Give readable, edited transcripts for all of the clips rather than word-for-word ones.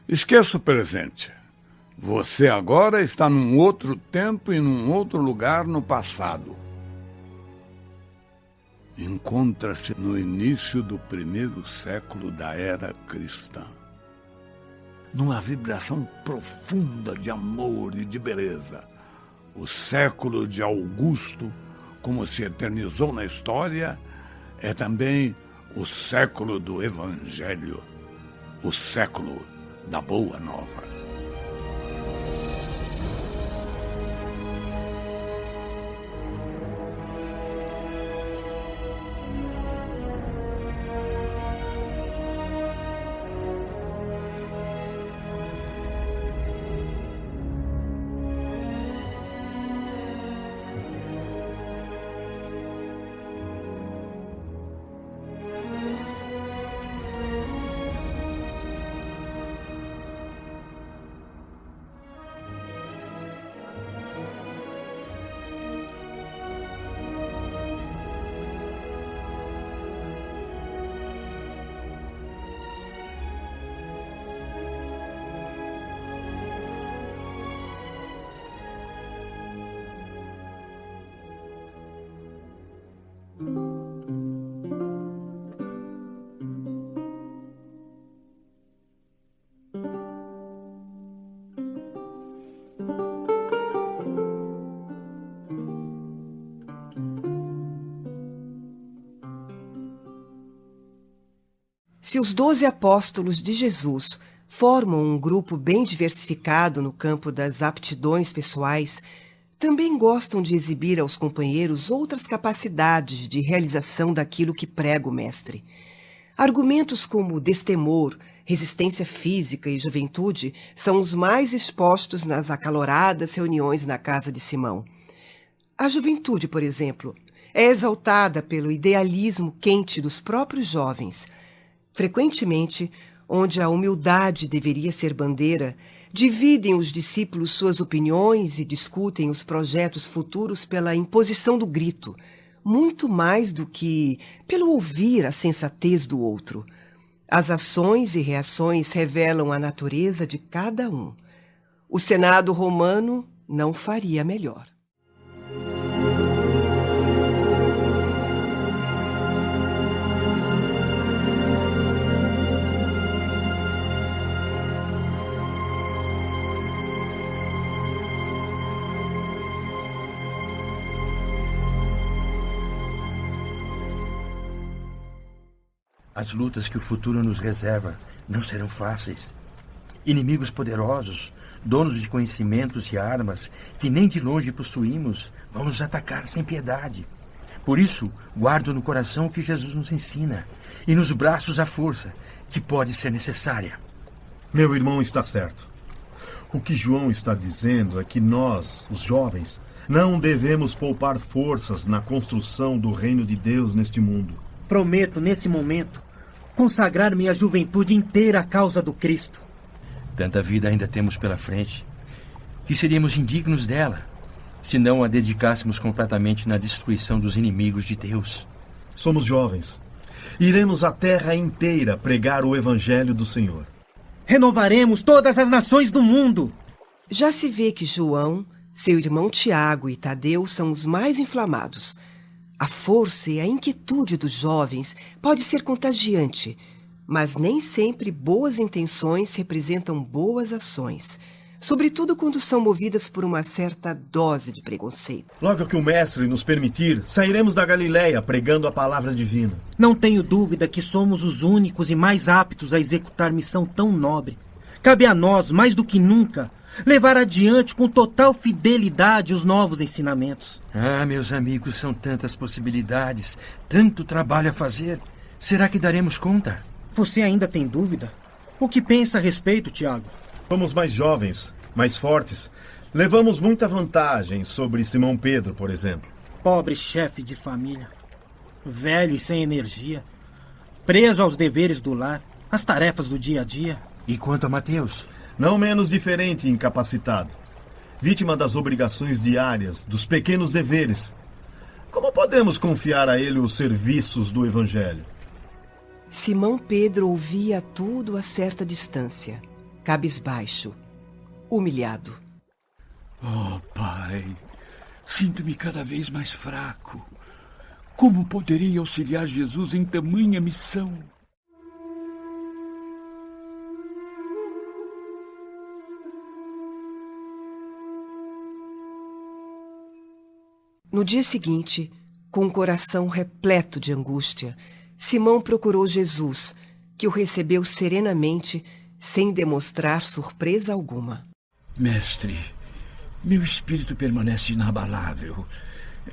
Esqueça o presente. Você agora está num outro tempo e num outro lugar no passado. Encontra-se no início do primeiro século da era cristã. Numa vibração profunda de amor e de beleza. O século de Augusto, como se eternizou na história, é também o século do Evangelho, o século da Boa Nova. Se os 12 apóstolos de Jesus formam um grupo bem diversificado no campo das aptidões pessoais, também gostam de exibir aos companheiros outras capacidades de realização daquilo que prega o mestre. Argumentos como destemor, resistência física e juventude são os mais expostos nas acaloradas reuniões na casa de Simão. A juventude, por exemplo, é exaltada pelo idealismo quente dos próprios jovens. Frequentemente, onde a humildade deveria ser bandeira, dividem os discípulos suas opiniões e discutem os projetos futuros pela imposição do grito, muito mais do que pelo ouvir a sensatez do outro. As ações e reações revelam a natureza de cada um. O Senado romano não faria melhor. As lutas que o futuro nos reserva não serão fáceis. Inimigos poderosos, donos de conhecimentos e armas que nem de longe possuímos, vão nos atacar sem piedade. Por isso, guardo no coração o que Jesus nos ensina e nos braços a força que pode ser necessária. Meu irmão está certo. O que João está dizendo é que nós, os jovens, não devemos poupar forças na construção do reino de Deus neste mundo. Prometo, nesse momento, consagrar minha juventude inteira à causa do Cristo. Tanta vida ainda temos pela frente, que seríamos indignos dela, se não a dedicássemos completamente na destruição dos inimigos de Deus. Somos jovens. Iremos a terra inteira pregar o Evangelho do Senhor. Renovaremos todas as nações do mundo. Já se vê que João, seu irmão Tiago e Tadeu são os mais inflamados. A força e a inquietude dos jovens pode ser contagiante, mas nem sempre boas intenções representam boas ações, sobretudo quando são movidas por uma certa dose de preconceito. Logo que o Mestre nos permitir, sairemos da Galileia pregando a palavra divina. Não tenho dúvida que somos os únicos e mais aptos a executar missão tão nobre. Cabe a nós, mais do que nunca, levar adiante com total fidelidade os novos ensinamentos. Ah, meus amigos, são tantas possibilidades, tanto trabalho a fazer. Será que daremos conta? Você ainda tem dúvida? O que pensa a respeito, Tiago? Somos mais jovens, mais fortes. Levamos muita vantagem sobre Simão Pedro, por exemplo. Pobre chefe de família. Velho e sem energia. Preso aos deveres do lar, às tarefas do dia a dia. E quanto a Mateus? Não menos diferente e incapacitado. Vítima das obrigações diárias, dos pequenos deveres. Como podemos confiar a ele os serviços do Evangelho? Simão Pedro ouvia tudo a certa distância. cabisbaixo, humilhado. Oh, Pai, sinto-me cada vez mais fraco. Como poderei auxiliar Jesus em tamanha missão? No dia seguinte, com o coração repleto de angústia, Simão procurou Jesus, que o recebeu serenamente, sem demonstrar surpresa alguma. Mestre, meu espírito permanece inabalável,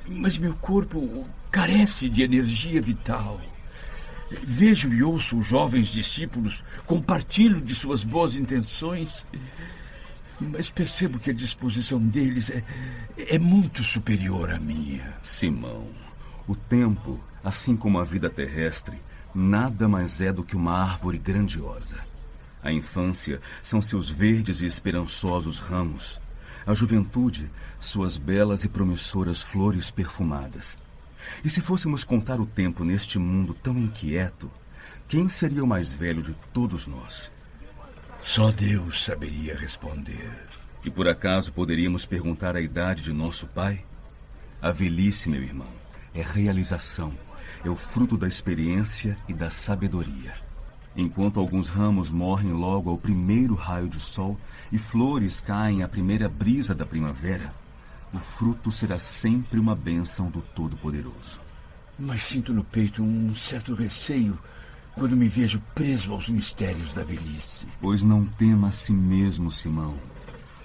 mas meu corpo carece de energia vital. Vejo e ouço os jovens discípulos, compartilho de suas boas intenções, mas percebo que a disposição deles é muito superior à minha. Simão, o tempo, assim como a vida terrestre, nada mais é do que uma árvore grandiosa. A infância são seus verdes e esperançosos ramos. A juventude, suas belas e promissoras flores perfumadas. E se fôssemos contar o tempo neste mundo tão inquieto, quem seria o mais velho de todos nós? Só Deus saberia responder. E por acaso poderíamos perguntar a idade de nosso pai? A velhice, meu irmão, é realização, é o fruto da experiência e da sabedoria. Enquanto alguns ramos morrem logo ao primeiro raio de sol e flores caem à primeira brisa da primavera, o fruto será sempre uma bênção do Todo-Poderoso. Mas sinto no peito um certo receio quando me vejo preso aos mistérios da velhice. Pois não tema a si mesmo, Simão.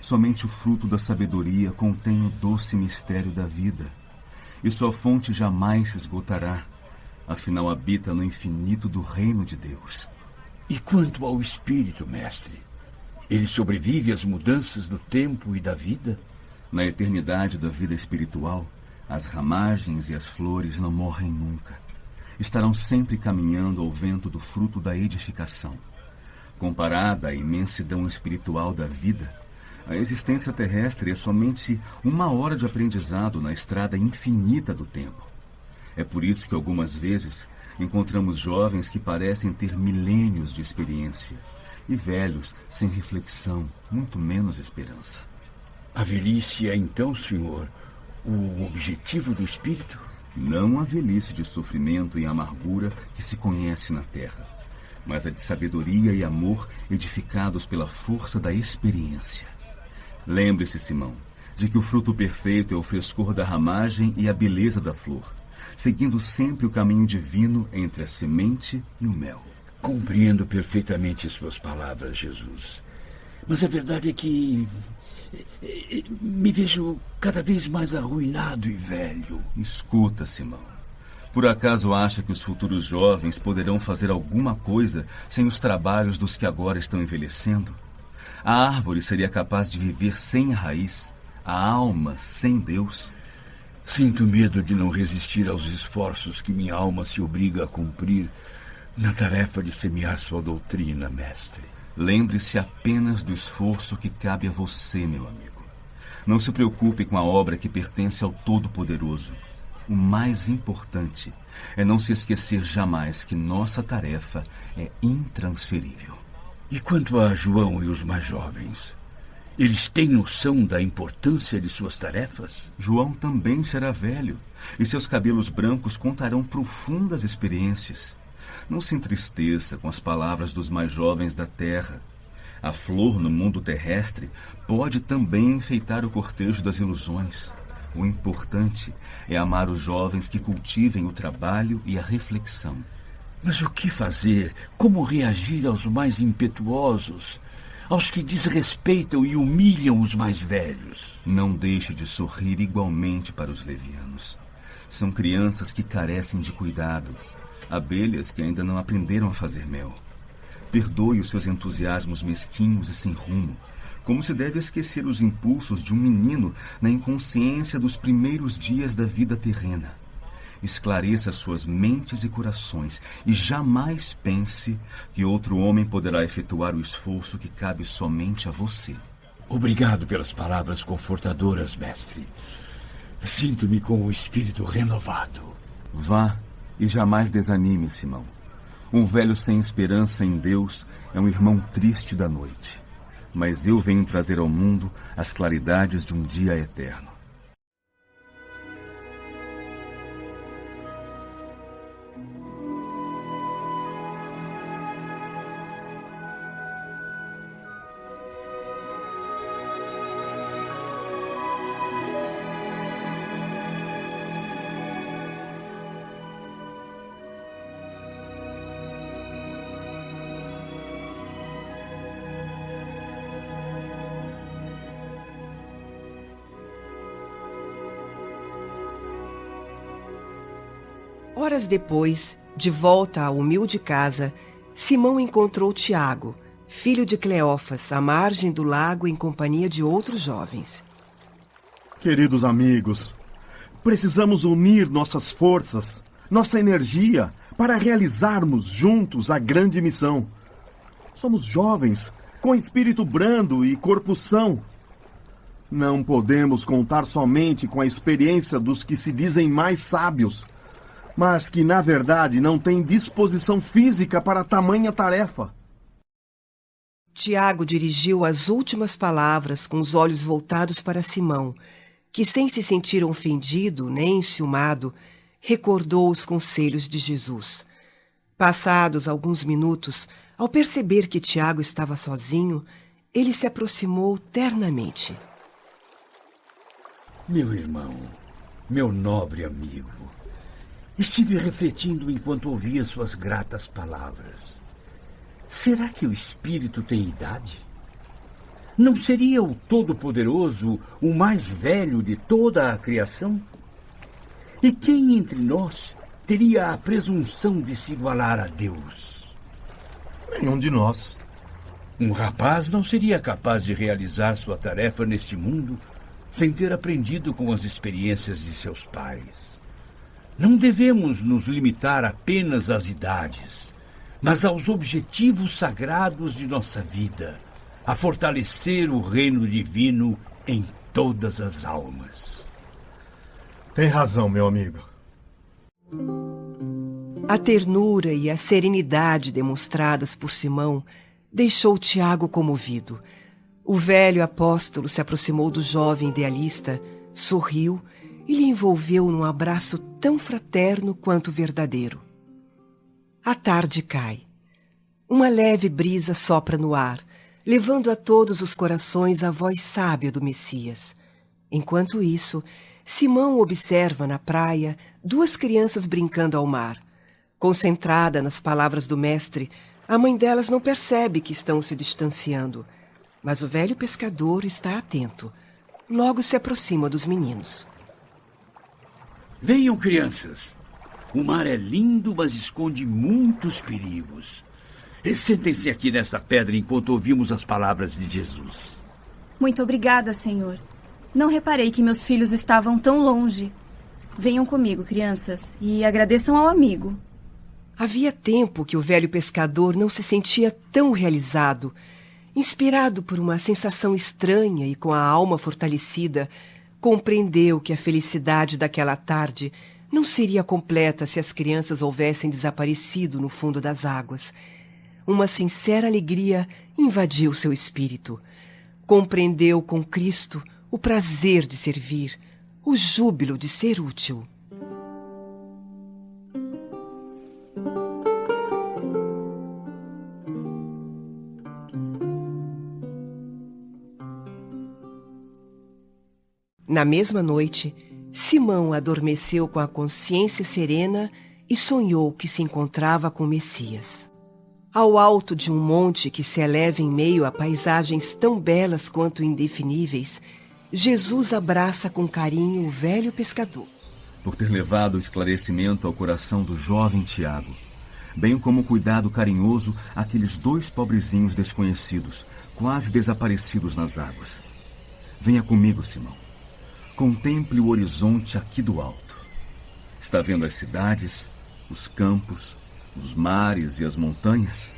Somente o fruto da sabedoria contém o doce mistério da vida. E sua fonte jamais se esgotará. Afinal, habita no infinito do reino de Deus. E quanto ao espírito, mestre? Ele sobrevive às mudanças do tempo e da vida? Na eternidade da vida espiritual, as ramagens e as flores não morrem nunca. Estarão sempre caminhando ao vento do fruto da edificação. Comparada à imensidão espiritual da vida, a existência terrestre é somente 1 hora de aprendizado na estrada infinita do tempo. É por isso que algumas vezes encontramos jovens que parecem ter milênios de experiência e velhos sem reflexão, muito menos esperança. A velhice é então, senhor, o objetivo do espírito? Não a velhice de sofrimento e amargura que se conhece na terra, mas a de sabedoria e amor edificados pela força da experiência. Lembre-se, Simão, de que o fruto perfeito é o frescor da ramagem e a beleza da flor, seguindo sempre o caminho divino entre a semente e o mel. Compreendo perfeitamente suas palavras, Jesus. Mas a verdade é que me vejo cada vez mais arruinado e velho. Escuta, Simão. Por acaso acha que os futuros jovens poderão fazer alguma coisa sem os trabalhos dos que agora estão envelhecendo? A árvore seria capaz de viver sem a raiz, a alma sem Deus? Sinto medo de não resistir aos esforços que minha alma se obriga a cumprir na tarefa de semear sua doutrina, mestre. Lembre-se apenas do esforço que cabe a você, meu amigo. Não se preocupe com a obra que pertence ao Todo-Poderoso. O mais importante é não se esquecer jamais que nossa tarefa é intransferível. E quanto a João e os mais jovens? Eles têm noção da importância de suas tarefas? João também será velho, e seus cabelos brancos contarão profundas experiências. Não se entristeça com as palavras dos mais jovens da terra. A flor no mundo terrestre pode também enfeitar o cortejo das ilusões. O importante é amar os jovens que cultivem o trabalho e a reflexão. Mas o que fazer? Como reagir aos mais impetuosos? Aos que desrespeitam e humilham os mais velhos? Não deixe de sorrir igualmente para os levianos. São crianças que carecem de cuidado. Abelhas que ainda não aprenderam a fazer mel. Perdoe os seus entusiasmos mesquinhos e sem rumo, como se deve esquecer os impulsos de um menino na inconsciência dos primeiros dias da vida terrena. Esclareça suas mentes e corações e jamais pense que outro homem poderá efetuar o esforço que cabe somente a você. Obrigado pelas palavras confortadoras, mestre. Sinto-me com o espírito renovado. Vá e jamais desanime, Simão. Um velho sem esperança em Deus é um irmão triste da noite. mas eu venho trazer ao mundo as claridades de um dia eterno. Horas depois, de volta à humilde casa, Simão encontrou Tiago, filho de Cleófas, à margem do lago em companhia de outros jovens. Queridos amigos, precisamos unir nossas forças, nossa energia, para realizarmos juntos a grande missão. Somos jovens, com espírito brando e corpo são. Não podemos contar somente com a experiência dos que se dizem mais sábios, mas que, na verdade, não têm disposição física para tamanha tarefa. Tiago dirigiu as últimas palavras com os olhos voltados para Simão, que, sem se sentir ofendido nem enciumado, recordou os conselhos de Jesus. Passados alguns minutos, ao perceber que Tiago estava sozinho, ele se aproximou ternamente. Meu irmão, meu nobre amigo, estive refletindo enquanto ouvia suas gratas palavras. Será que o espírito tem idade? Não seria o Todo-Poderoso o mais velho de toda a criação? E quem entre nós teria a presunção de se igualar a Deus? Nenhum de nós. Um rapaz não seria capaz de realizar sua tarefa neste mundo sem ter aprendido com as experiências de seus pais. Não devemos nos limitar apenas às idades, mas aos objetivos sagrados de nossa vida, a fortalecer o reino divino em todas as almas. Tem razão, meu amigo. A ternura e a serenidade demonstradas por Simão deixou Tiago comovido. O velho apóstolo se aproximou do jovem idealista, sorriu e lhe envolveu num abraço tão fraterno quanto verdadeiro. A tarde cai. Uma leve brisa sopra no ar, levando a todos os corações a voz sábia do Messias. Enquanto isso, Simão observa na praia 2 crianças brincando ao mar. Concentrada nas palavras do mestre, a mãe delas não percebe que estão se distanciando, mas o velho pescador está atento. Logo se aproxima dos meninos. Venham, crianças. O mar é lindo, mas esconde muitos perigos. Sentem-se aqui nesta pedra enquanto ouvimos as palavras de Jesus. Muito obrigada, Senhor. Não reparei que meus filhos estavam tão longe. Venham comigo, crianças, e agradeçam ao amigo. Havia tempo que o velho pescador não se sentia tão realizado. Inspirado por uma sensação estranha e com a alma fortalecida, compreendeu que a felicidade daquela tarde não seria completa se as crianças houvessem desaparecido no fundo das águas. Uma sincera alegria invadiu seu espírito. Compreendeu com Cristo o prazer de servir, o júbilo de ser útil. Na mesma noite, Simão adormeceu com a consciência serena e sonhou que se encontrava com o Messias. Ao alto de um monte que se eleva em meio a paisagens tão belas quanto indefiníveis, Jesus abraça com carinho o velho pescador. Por ter levado o esclarecimento ao coração do jovem Tiago, bem como o cuidado carinhoso àqueles 2 pobrezinhos desconhecidos, quase desaparecidos nas águas. Venha comigo, Simão. Contemple o horizonte aqui do alto. Está vendo as cidades, os campos, os mares e as montanhas?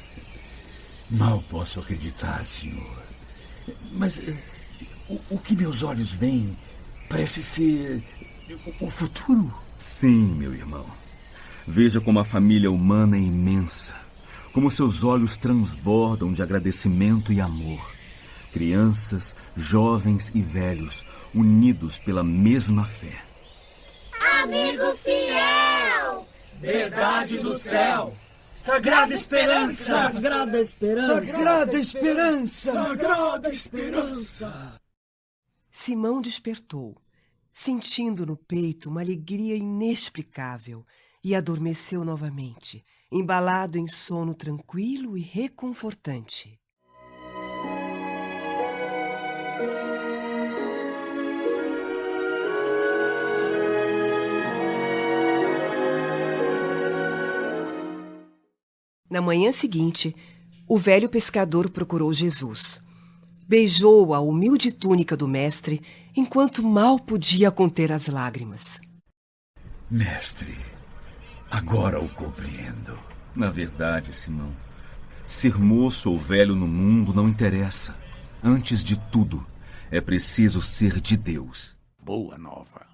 Mal posso acreditar, Senhor. Mas o que meus olhos veem parece ser o futuro. Sim, meu irmão. Veja como a família humana é imensa, como seus olhos transbordam de agradecimento e amor, crianças, jovens e velhos, unidos pela mesma fé. Amigo fiel! Verdade do céu! Sagrada esperança! Sagrada esperança! Sagrada esperança! Sagrada esperança! Simão despertou, sentindo no peito uma alegria inexplicável, e adormeceu novamente, embalado em sono tranquilo e reconfortante. Na manhã seguinte, o velho pescador procurou Jesus. Beijou a humilde túnica do mestre, enquanto mal podia conter as lágrimas. Mestre, agora o compreendo. Na verdade, Simão, ser moço ou velho no mundo não interessa. Antes de tudo, é preciso ser de Deus. Boa nova.